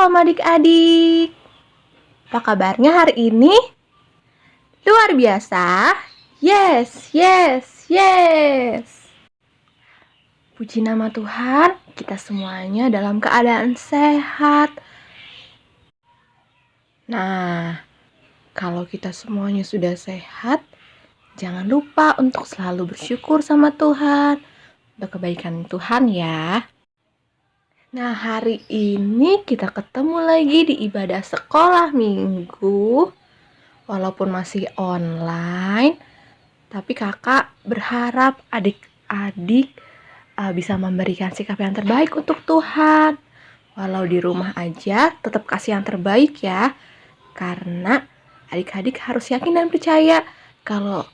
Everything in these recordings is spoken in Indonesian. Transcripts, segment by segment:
Shalom adik-adik. Apa kabarnya hari ini? Luar biasa. Yes. Puji nama Tuhan, kita semuanya dalam keadaan sehat. Nah, kalau kita semuanya sudah sehat, jangan lupa untuk selalu bersyukur sama Tuhan untuk kebaikan Tuhan ya. Nah, hari ini kita ketemu lagi di ibadah sekolah minggu. Walaupun masih online, tapi kakak berharap adik-adik bisa memberikan sikap yang terbaik untuk Tuhan. Walau di rumah aja, tetap kasih yang terbaik ya. Karena adik-adik harus yakin dan percaya kalau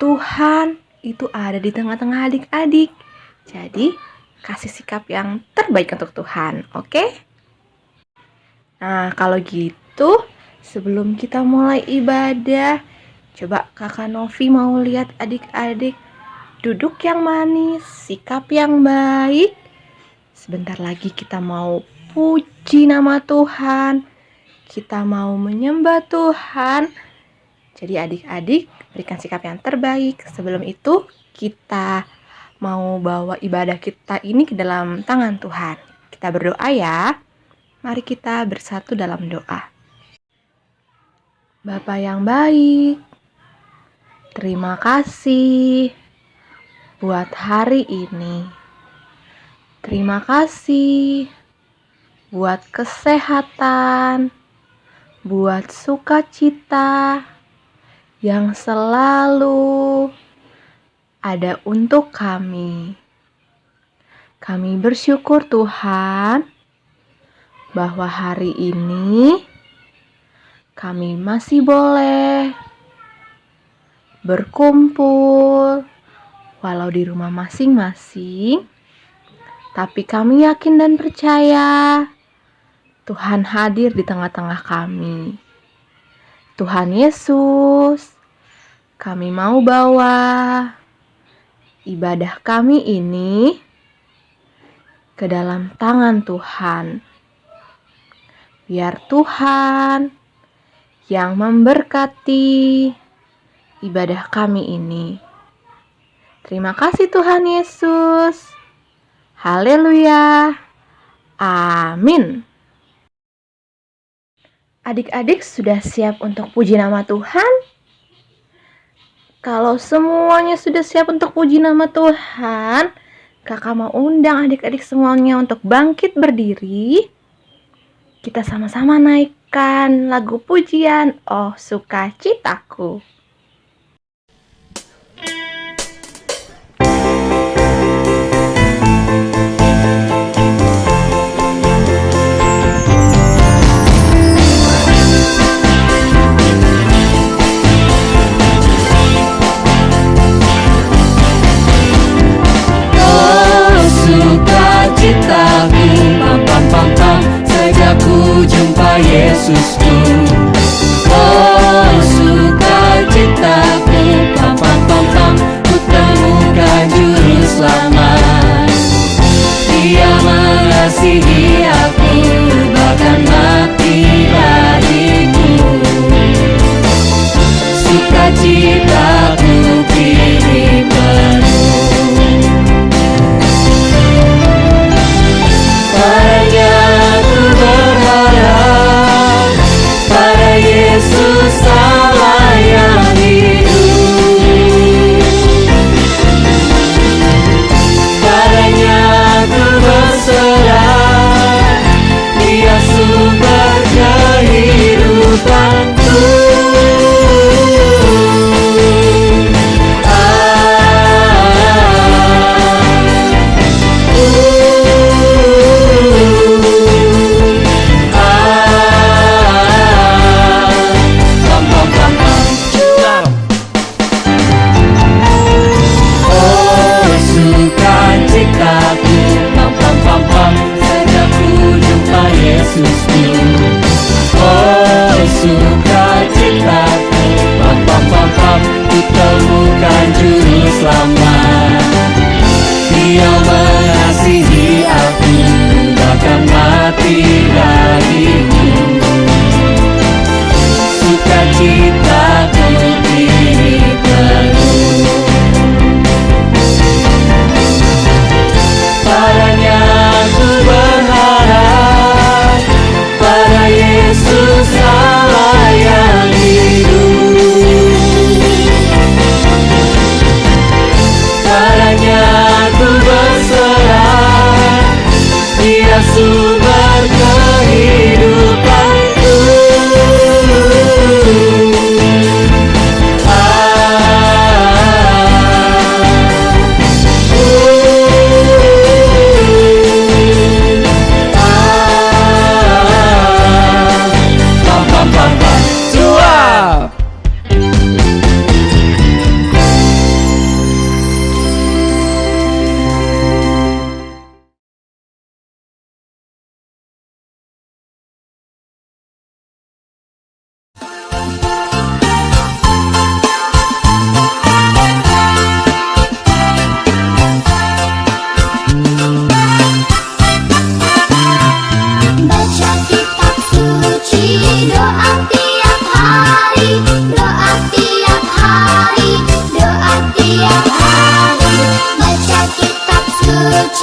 Tuhan itu ada di tengah-tengah adik-adik. Jadi, kasih sikap yang terbaik untuk Tuhan, oke? Nah, kalau gitu, sebelum kita mulai ibadah, coba kakak Novi mau lihat adik-adik duduk yang manis, sikap yang baik. Sebentar lagi kita mau puji nama Tuhan, kita mau menyembah Tuhan. Jadi adik-adik berikan sikap yang terbaik. Sebelum itu kita mau bawa ibadah kita ini ke dalam tangan Tuhan. Kita berdoa ya. Mari kita bersatu dalam doa. Bapa yang baik, terima kasih buat hari ini. Terima kasih buat kesehatan, buat sukacita yang selalu ada untuk kami. Kami bersyukur Tuhan bahwa hari ini kami masih boleh berkumpul walau di rumah masing-masing, tapi kami yakin dan percaya Tuhan hadir di tengah-tengah kami. Tuhan Yesus, kami mau bawa ibadah kami ini ke dalam tangan Tuhan. Biar Tuhan yang memberkati ibadah kami ini. Terima kasih Tuhan Yesus. Haleluya. Amin. Adik-adik sudah siap untuk puji nama Tuhan? Kalau semuanya sudah siap untuk puji nama Tuhan, kakak mau undang adik-adik semuanya untuk bangkit berdiri. Kita sama-sama naikkan lagu pujian Oh Sukacitaku. Citaku, sejak ku jumpa Yesusku. Oh sukacitaku,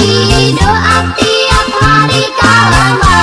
suci, doa tiap hari kau lama.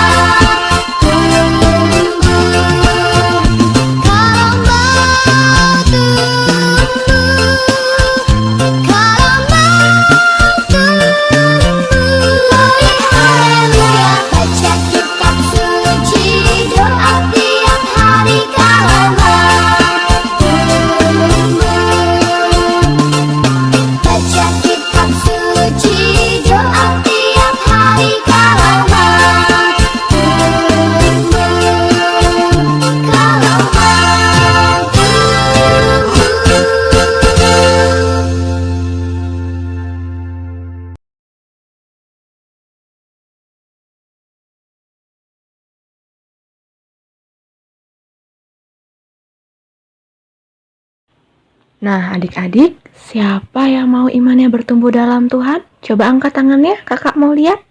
Nah, adik-adik, siapa yang mau imannya bertumbuh dalam Tuhan? Coba angkat tangannya, kakak mau lihat.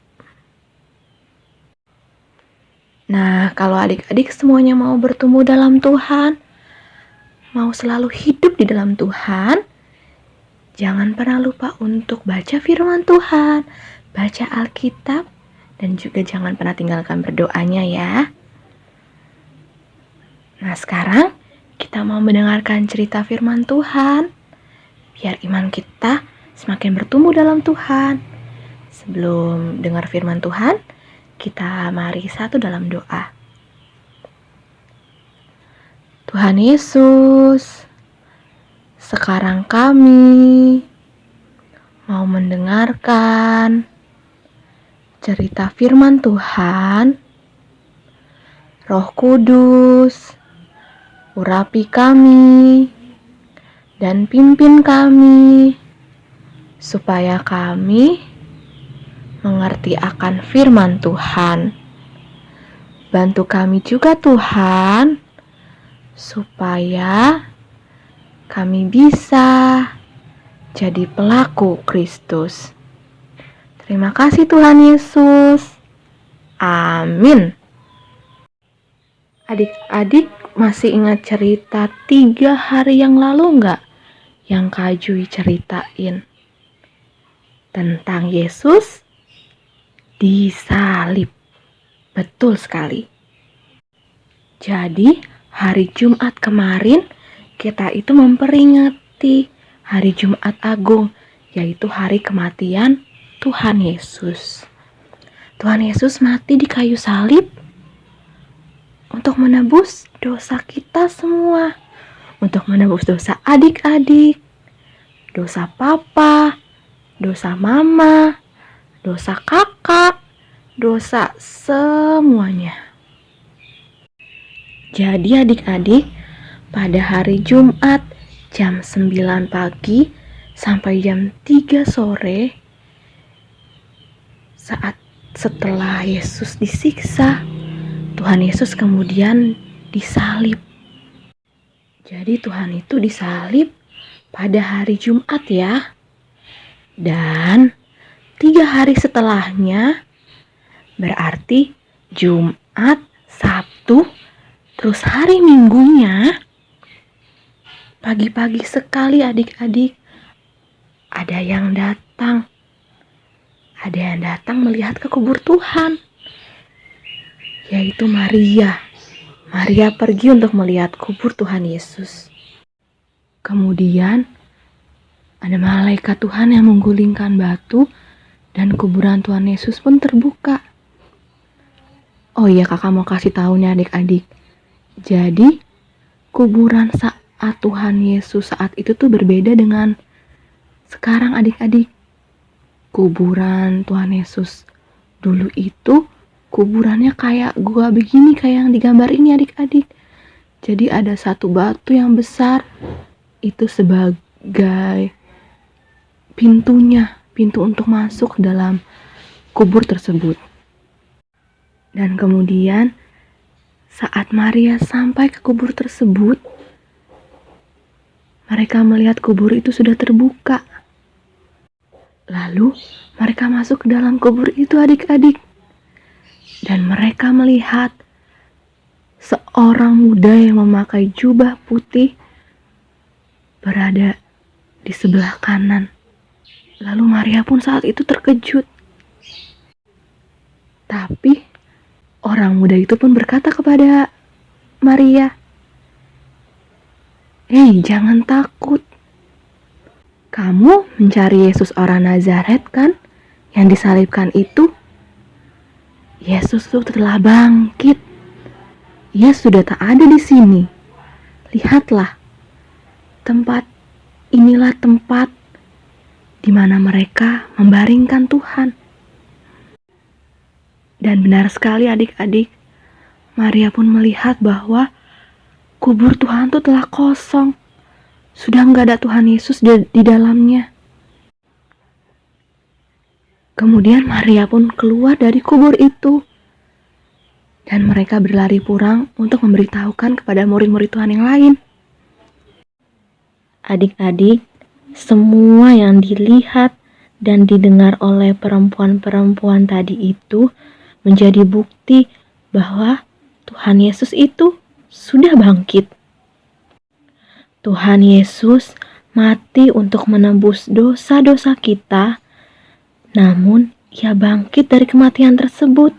Nah, kalau adik-adik semuanya mau bertumbuh dalam Tuhan, mau selalu hidup di dalam Tuhan, jangan pernah lupa untuk baca firman Tuhan, baca Alkitab, dan juga jangan pernah tinggalkan berdoanya ya. Nah, sekarang kita mau mendengarkan cerita firman Tuhan, biar iman kita semakin bertumbuh dalam Tuhan. Sebelum dengar firman Tuhan, kita mari satu dalam doa. Tuhan Yesus, sekarang kami mau mendengarkan cerita firman Tuhan. Roh Kudus, urapi kami dan pimpin kami supaya kami mengerti akan firman Tuhan. Bantu kami juga Tuhan, supaya kami bisa jadi pelaku Kristus. Terima kasih Tuhan Yesus. Amin. Adik-adik masih ingat cerita 3 hari yang lalu nggak? Yang Kak Jui ceritain tentang Yesus disalib. Betul sekali. Jadi hari Jumat kemarin kita itu memperingati hari Jumat Agung, yaitu hari kematian Tuhan Yesus. Tuhan Yesus mati di kayu salib untuk menebus dosa kita semua, untuk menebus dosa adik-adik, dosa papa, dosa mama, dosa kakak, dosa semuanya. Jadi adik-adik, pada hari Jumat jam 9 pagi sampai jam 3 sore, saat setelah Yesus disiksa, Tuhan Yesus kemudian disalib. Jadi Tuhan itu disalib pada hari Jumat ya. Dan 3 hari setelahnya, berarti Jumat, Sabtu, terus hari Minggunya, pagi-pagi sekali adik-adik, ada yang datang melihat ke kubur Tuhan, yaitu Maria. Maria pergi untuk melihat kubur Tuhan Yesus. Kemudian ada malaikat Tuhan yang menggulingkan batu dan kuburan Tuhan Yesus pun terbuka. Oh iya, kakak mau kasih tahu nih adik-adik. Jadi kuburan saat Tuhan Yesus saat itu tuh berbeda dengan sekarang adik-adik. Kuburan Tuhan Yesus dulu itu kuburannya kayak gua begini, kayak yang digambar ini adik-adik. Jadi ada satu batu yang besar, itu sebagai pintu untuk masuk dalam kubur tersebut. Dan kemudian saat Maria sampai ke kubur tersebut, mereka melihat kubur itu sudah terbuka. Lalu mereka masuk ke dalam kubur itu adik-adik. Dan mereka melihat seorang muda yang memakai jubah putih berada di sebelah kanan. Lalu Maria pun saat itu terkejut. Tapi orang muda itu pun berkata kepada Maria, "Hei, jangan takut. Kamu mencari Yesus orang Nazaret kan? Yang disalibkan itu? Yesus itu telah bangkit. Ia sudah tak ada di sini. Lihatlah, inilah tempat di mana mereka membaringkan Tuhan." Dan benar sekali adik-adik, Maria pun melihat bahwa kubur Tuhan itu telah kosong. Sudah nggak ada Tuhan Yesus di dalamnya. Kemudian Maria pun keluar dari kubur itu. Dan mereka berlari pulang untuk memberitahukan kepada murid-murid Tuhan yang lain. Adik-adik, semua yang dilihat dan didengar oleh perempuan-perempuan tadi itu menjadi bukti bahwa Tuhan Yesus itu sudah bangkit. Tuhan Yesus mati untuk menebus dosa-dosa kita, namun Ia bangkit dari kematian tersebut.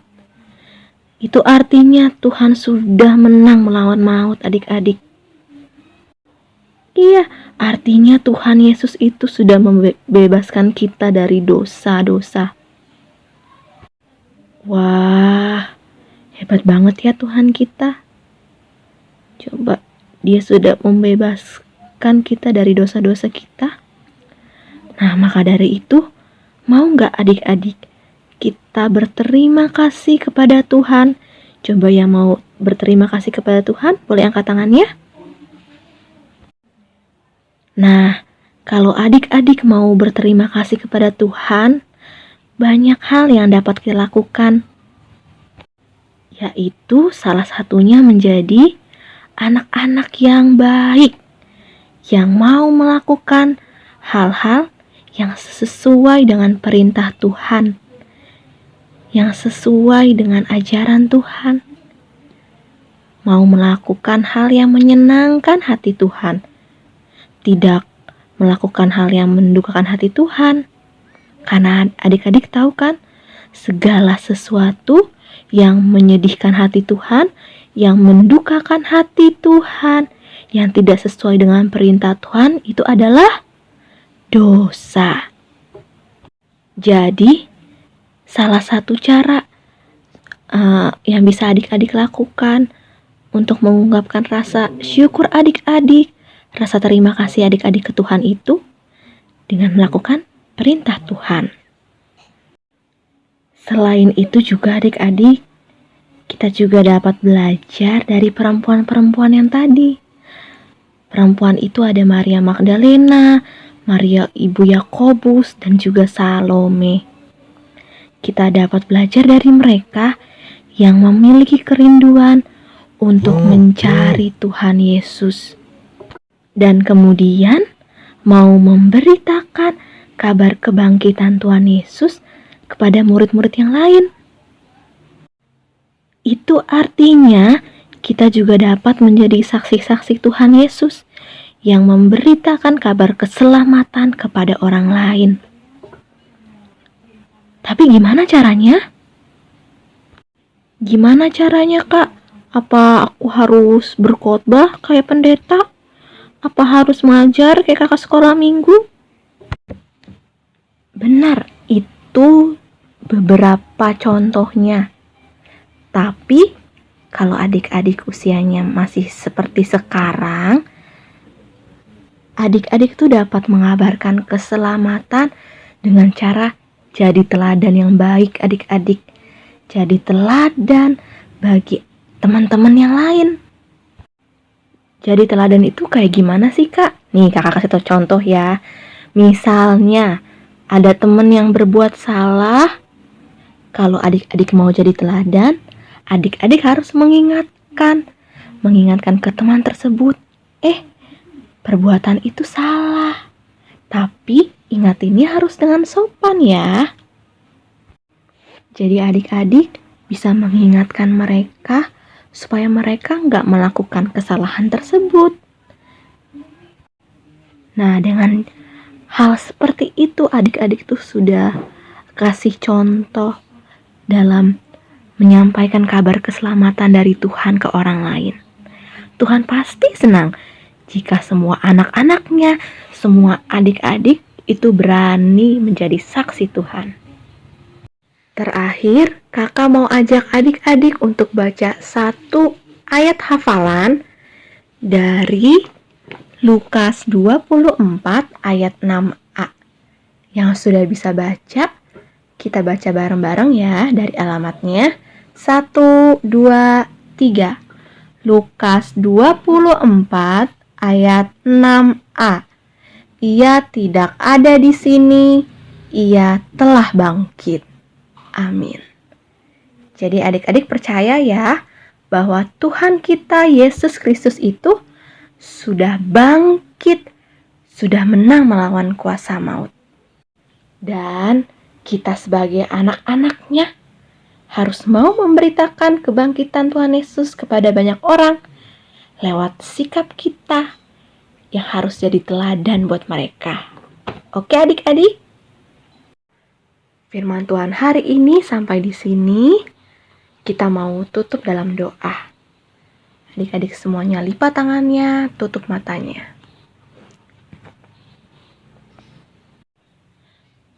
Itu artinya Tuhan sudah menang melawan maut, adik-adik. Iya, artinya Tuhan Yesus itu sudah membebaskan kita dari dosa-dosa. Wah, hebat banget ya Tuhan kita. Coba, Dia sudah membebaskan kita dari dosa-dosa kita. Nah, maka dari itu, mau gak adik-adik kita berterima kasih kepada Tuhan? Coba yang mau berterima kasih kepada Tuhan, boleh angkat tangannya? Nah, kalau adik-adik mau berterima kasih kepada Tuhan, banyak hal yang dapat kita lakukan. Yaitu salah satunya menjadi anak-anak yang baik, yang mau melakukan hal-hal yang sesuai dengan perintah Tuhan, yang sesuai dengan ajaran Tuhan, mau melakukan hal yang menyenangkan hati Tuhan, tidak melakukan hal yang mendukakan hati Tuhan. Karena adik-adik tahu kan, segala sesuatu yang menyedihkan hati Tuhan, yang mendukakan hati Tuhan, yang tidak sesuai dengan perintah Tuhan, itu adalah dosa. Jadi, salah satu cara yang bisa adik-adik lakukan untuk mengungkapkan rasa syukur adik-adik, rasa terima kasih adik-adik ke Tuhan itu dengan melakukan perintah Tuhan. Selain itu juga adik-adik, kita juga dapat belajar dari perempuan-perempuan yang tadi. Perempuan itu ada Maria Magdalena, Maria Ibu Yakobus, dan juga Salome. Kita dapat belajar dari mereka yang memiliki kerinduan untuk mencari Tuhan Yesus. Dan kemudian mau memberitakan kabar kebangkitan Tuhan Yesus kepada murid-murid yang lain. Itu artinya kita juga dapat menjadi saksi-saksi Tuhan Yesus yang memberitakan kabar keselamatan kepada orang lain. Tapi gimana caranya? Gimana caranya, Kak? Apa aku harus berkhotbah kayak pendeta? Apa harus mengajar kayak kakak sekolah minggu? Benar, itu beberapa contohnya. Tapi kalau adik-adik usianya masih seperti sekarang, adik-adik tuh dapat mengabarkan keselamatan dengan cara jadi teladan yang baik adik-adik. Jadi teladan bagi teman-teman yang lain. Jadi teladan itu kayak gimana sih, Kak? Nih, kakak kasih tau contoh ya. Misalnya, ada teman yang berbuat salah. Kalau adik-adik mau jadi teladan, adik-adik harus mengingatkan ke teman tersebut. Perbuatan itu salah. Tapi, ingat ini harus dengan sopan ya. Jadi adik-adik bisa mengingatkan mereka supaya mereka nggak melakukan kesalahan tersebut. Nah, dengan hal seperti itu adik-adik tuh sudah kasih contoh dalam menyampaikan kabar keselamatan dari Tuhan ke orang lain. Tuhan pasti senang jika semua anak-anaknya, semua adik-adik itu berani menjadi saksi Tuhan. Terakhir, kakak mau ajak adik-adik untuk baca satu ayat hafalan dari Lukas 24 ayat 6a. Yang sudah bisa baca, kita baca bareng-bareng ya dari alamatnya. 1, 2, 3. Lukas 24 ayat 6a. Ia tidak ada di sini, ia telah bangkit. Amin. Jadi adik-adik percaya ya bahwa Tuhan kita Yesus Kristus itu sudah bangkit, sudah menang melawan kuasa maut. Dan kita sebagai anak-anaknya harus mau memberitakan kebangkitan Tuhan Yesus kepada banyak orang lewat sikap kita yang harus jadi teladan buat mereka. Oke adik-adik? Firman Tuhan hari ini sampai di sini. Kita mau tutup dalam doa. Adik-adik semuanya lipat tangannya, tutup matanya.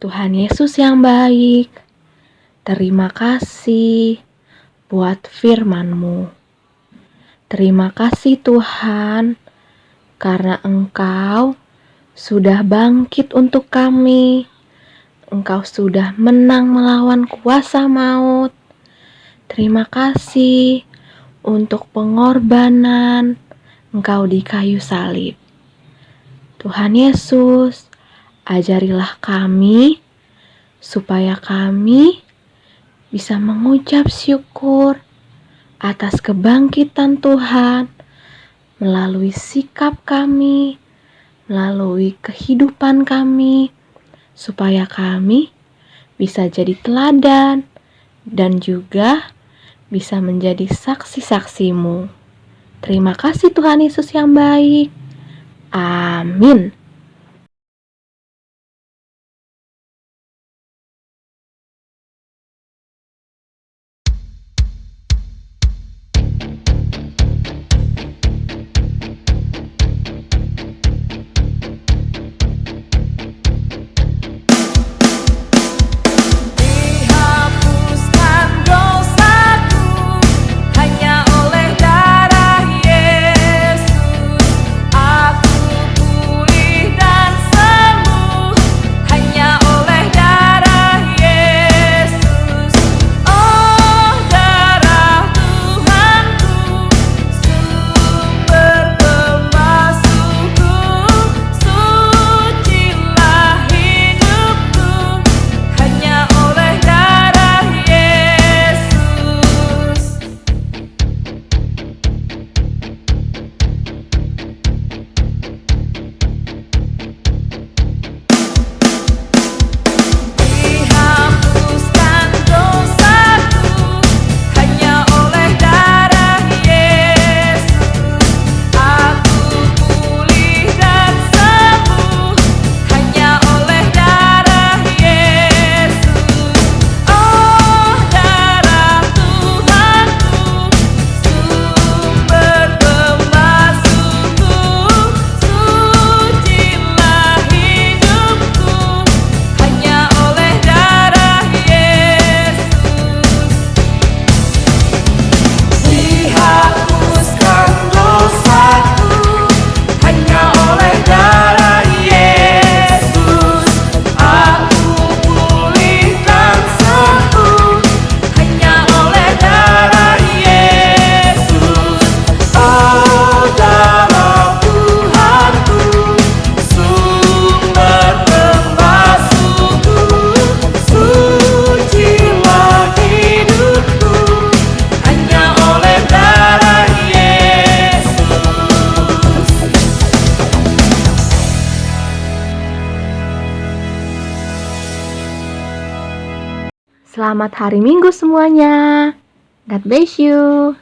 Tuhan Yesus yang baik, terima kasih buat firman-Mu. Terima kasih Tuhan, karena Engkau sudah bangkit untuk kami. Engkau sudah menang melawan kuasa maut. Terima kasih untuk pengorbanan Engkau di kayu salib. Tuhan Yesus, ajarilah kami supaya kami bisa mengucap syukur atas kebangkitan Tuhan melalui sikap kami, melalui kehidupan kami, supaya kami bisa jadi teladan dan juga bisa menjadi saksi-saksi-Mu. Terima kasih Tuhan Yesus yang baik. Amin. Dihapuskan dosaku hanya oleh darah Yesus. Aku pulih dan sembuh hanya oleh darah Yesus. Oh darah Tuhanku, sumber pembasuhku, sucilah hidupku hanya oleh darah Yesus. Dihapuskan dosaku hanya oleh darah Yesus. Aku pulih dan sembuh hanya oleh darah Yesus. Oh darah Tuhanku, sumber pembasuhku, sucilah hidupku hanya oleh darah Yesus. Dihapuskan dosaku hanya oleh darah Yesus. Aku pulih dan sembuh hanya oleh darah Yesus. Oh darah Tuhanku, sumber pembasuhku, sucilah hidupku hanya oleh darah Yesus. Selamat hari Minggu semuanya. God bless you.